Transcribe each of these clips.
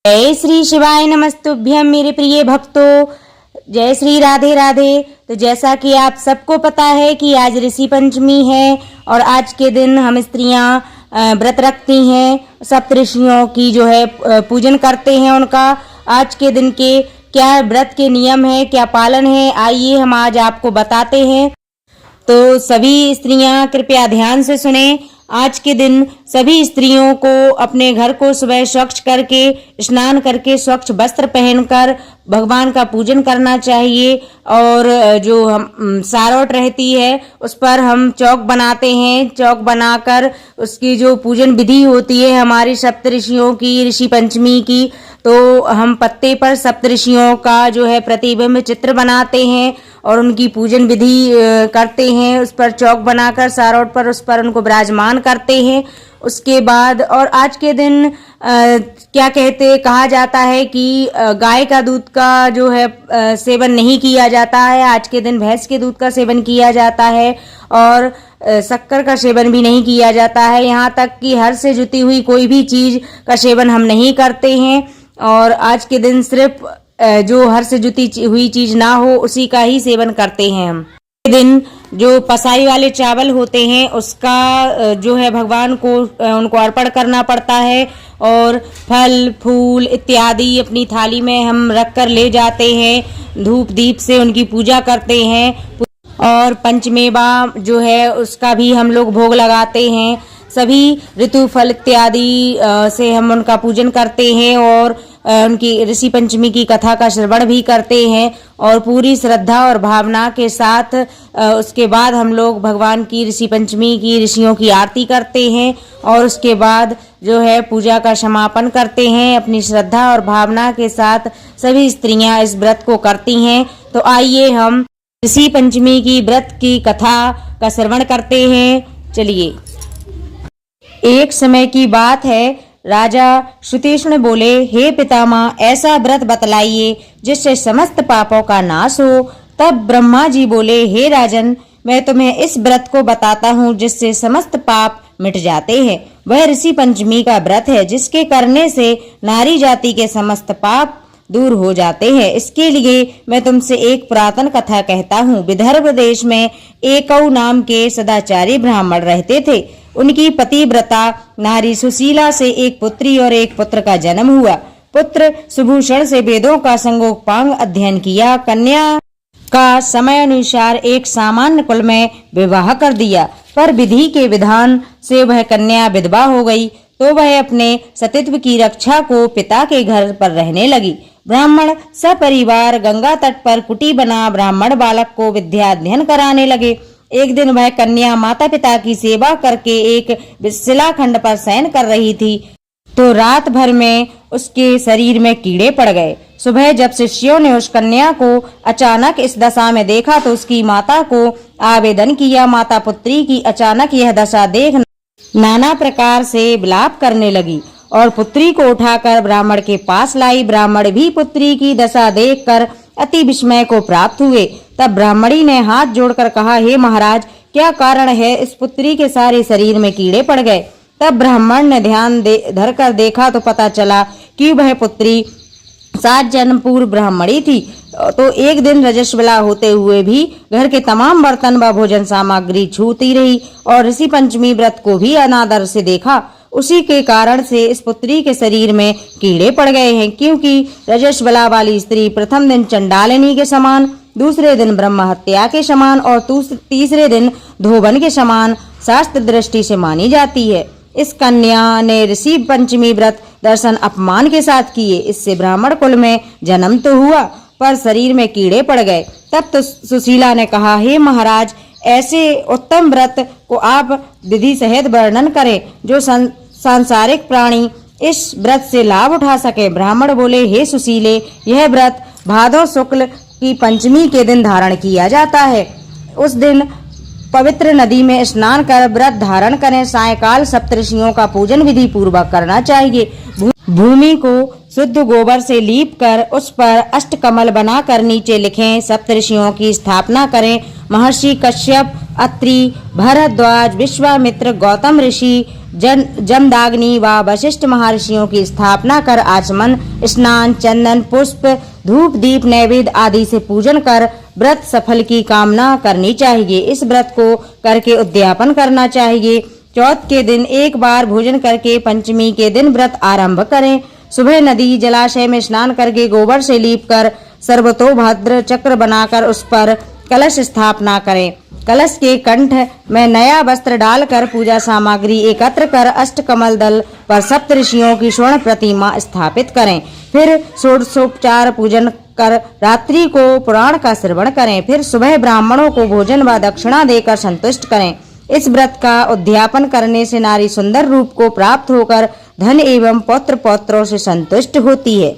जय श्री शिवाय नमस्तुभ्यम मेरे प्रिय भक्तों। जय श्री राधे राधे। तो जैसा कि आप सबको पता है कि आज ऋषि पंचमी है और आज के दिन हम स्त्रियां व्रत रखती हैं, सप्त ऋषियों की जो है पूजन करते हैं। उनका आज के दिन के क्या व्रत के नियम है, क्या पालन है, आइए हम आज आपको बताते हैं। तो सभी स्त्रियां कृपया ध्यान से सुने। आज के दिन सभी स्त्रियों को अपने घर को सुबह स्वच्छ करके, स्नान करके, स्वच्छ वस्त्र पहनकर भगवान का पूजन करना चाहिए। और जो हम सारोट रहती है उस पर हम चौक बनाते हैं। चौक बनाकर उसकी जो पूजन विधि होती है हमारी सप्त ऋषियों की, ऋषि पंचमी की, तो हम पत्ते पर सप्त ऋषियों का जो है प्रतिबिंब चित्र बनाते हैं और उनकी पूजन विधि करते हैं। उस पर चौक बनाकर सारोट पर उस पर उनको विराजमान करते हैं। उसके बाद और आज के दिन कहा जाता है कि गाय का दूध का जो है सेवन नहीं किया जाता है। आज के दिन भैंस के दूध का सेवन किया जाता है और शक्कर का सेवन भी नहीं किया जाता है। यहाँ तक कि हर से जुती हुई कोई भी चीज का सेवन हम नहीं करते हैं। और आज के दिन सिर्फ जो हर से जुती हुई चीज ना हो उसी का ही सेवन करते हैं हम। दिन जो पसाई वाले चावल होते हैं उसका जो है भगवान को उनको अर्पण करना पड़ता है और फल फूल इत्यादि अपनी थाली में हम रखकर ले जाते हैं। धूप दीप से उनकी पूजा करते हैं और पंचमेवा जो है उसका भी हम लोग भोग लगाते हैं। सभी ऋतु फल इत्यादि से हम उनका पूजन करते हैं और उनकी ऋषि पंचमी की कथा का श्रवण भी करते हैं और पूरी श्रद्धा और भावना के साथ उसके बाद हम लोग भगवान की ऋषि पंचमी की ऋषियों की आरती करते हैं और उसके बाद जो है पूजा का समापन करते हैं। अपनी श्रद्धा और भावना के साथ सभी स्त्रियां इस व्रत को करती हैं। तो आइए हम ऋषि पंचमी की व्रत की कथा का श्रवण करते हैं। चलिए। एक समय की बात है, राजा श्रुतेष्ण बोले, हे पितामह, ऐसा व्रत बतलाइए जिससे समस्त पापों का नाश हो। तब ब्रह्मा जी बोले, हे राजन, मैं तुम्हें इस व्रत को बताता हूँ जिससे समस्त पाप मिट जाते हैं। वह ऋषि पंचमी का व्रत है जिसके करने से नारी जाति के समस्त पाप दूर हो जाते हैं। इसके लिए मैं तुमसे एक पुरातन कथा कहता हूँ। विदर्भ देश में एकौ नाम के सदाचारी ब्राह्मण रहते थे। उनकी पतिव्रता नारी सुशीला से एक पुत्री और एक पुत्र का जन्म हुआ। पुत्र सुभूषण से वेदों का संगोपांग अध्ययन किया। कन्या का समय अनुसार एक सामान्य कुल में विवाह कर दिया, पर विधि के विधान से वह कन्या विधवा हो गई तो वह अपने सतीत्व की रक्षा को पिता के घर पर रहने लगी। ब्राह्मण सपरिवार गंगा तट पर कुटी बना ब्राह्मण बालक को विद्या अध्ययन कराने लगे। एक दिन वह कन्या माता पिता की सेवा करके एक शिलाखंड पर शयन कर रही थी तो रात भर में उसके शरीर में कीड़े पड़ गए। सुबह जब शिष्यों ने उस कन्या को अचानक इस दशा में देखा तो उसकी माता को आवेदन किया। माता पुत्री की अचानक यह दशा देख नाना प्रकार से विलाप करने लगी और पुत्री को उठाकर ब्राह्मण के पास लाई। ब्राह्मण भी पुत्री की दशा देखकर अति विस्मय को प्राप्त हुए। तब ब्राह्मणी ने हाथ जोड़कर कहा, हे महाराज, क्या कारण है? इस पुत्री के सारे शरीर में कीड़े पड़ गए। तब ब्राह्मण ने ध्यान धरकर देखा तो पता चला कि वह पुत्री 7 जन्म पूर्व ब्राह्मणी थी। तो एक दिन रजस्वला होते हुए भी घर के तमाम बर्तन व भोजन सामग्री छूती रही और ऋषि पंचमी व्रत को भी अनादर से देखा। उसी के कारण से इस पुत्री के शरीर में कीड़े पड़ गए हैं, क्योंकि रजस्वला वाली स्त्री प्रथम दिन चंडालिनी के समान, दूसरे दिन ब्रह्म हत्या के समान और तीसरे दिन धोबन के समान शास्त्र दृष्टि से मानी जाती है। इस कन्या ने ऋषि पंचमी व्रत दर्शन अपमान के साथ किए। इससे ब्राह्मण कुल में जन्म तो हुआ पर शरीर में कीड़े पड़ गए। तब तो सुशीला ने कहा, हे महाराज, ऐसे उत्तम व्रत को आप विधि सहित वर्णन करें जो सांसारिक प्राणी इस व्रत से लाभ उठा सके। ब्राह्मण बोले, हे सुशीले, यह व्रत भादो शुक्ल की पंचमी के दिन धारण किया जाता है। उस दिन पवित्र नदी में स्नान कर व्रत धारण करें। सायकाल सप्तऋषियों का पूजन विधि पूर्वक करना चाहिए। भूमि को शुद्ध गोबर से लीप कर उस पर अष्टकमल बनाकर नीचे लिखें। सप्तऋषियों की स्थापना करें। महर्षि कश्यप, अत्रि, भरद्वाज, विश्वामित्र, गौतम ऋषि, जमदाग्नि व वशिष्ठ महर्षियों की स्थापना कर आचमन, स्नान, चंदन, पुष्प, धूप, दीप, नैवेद्य आदि से पूजन कर व्रत सफल की कामना करनी चाहिए। इस व्रत को करके उद्यापन करना चाहिए। चौथ के दिन एक बार भोजन करके पंचमी के दिन व्रत आरंभ करें। सुबह नदी जलाशय में स्नान करके गोबर से लीप कर सर्वतोभद्र चक्र बनाकर उस पर कलश स्थापना करें। कलश के कंठ में नया वस्त्र डालकर पूजा सामग्री एकत्र कर अष्टकमल दल पर सप्त ऋषियों की स्वर्ण प्रतिमा स्थापित करें। फिर षोडशोपचार पूजन कर रात्रि को पुराण का श्रवण करें। फिर सुबह ब्राह्मणों को भोजन व दक्षिणा देकर संतुष्ट करें। इस व्रत का उद्यापन करने से नारी सुंदर रूप को प्राप्त होकर धन एवं पौत्र पौत्रों से संतुष्ट होती है।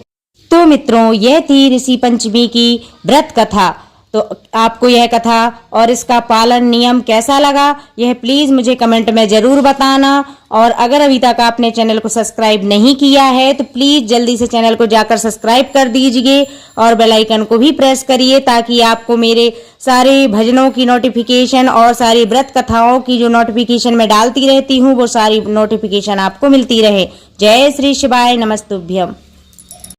तो मित्रों, यह थी ऋषि पंचमी की व्रत कथा। तो आपको यह कथा और इसका पालन नियम कैसा लगा, यह प्लीज मुझे कमेंट में जरूर बताना। और अगर अभी तक आपने चैनल को सब्सक्राइब नहीं किया है तो प्लीज जल्दी से चैनल को जाकर सब्सक्राइब कर दीजिए और बेल आइकन को भी प्रेस करिए, ताकि आपको मेरे सारे भजनों की नोटिफिकेशन और सारी व्रत कथाओं की जो नोटिफिकेशन मैं डालती रहती हूँ वो सारी नोटिफिकेशन आपको मिलती रहे। जय श्री शिवाय, नमस्तुभ्यम।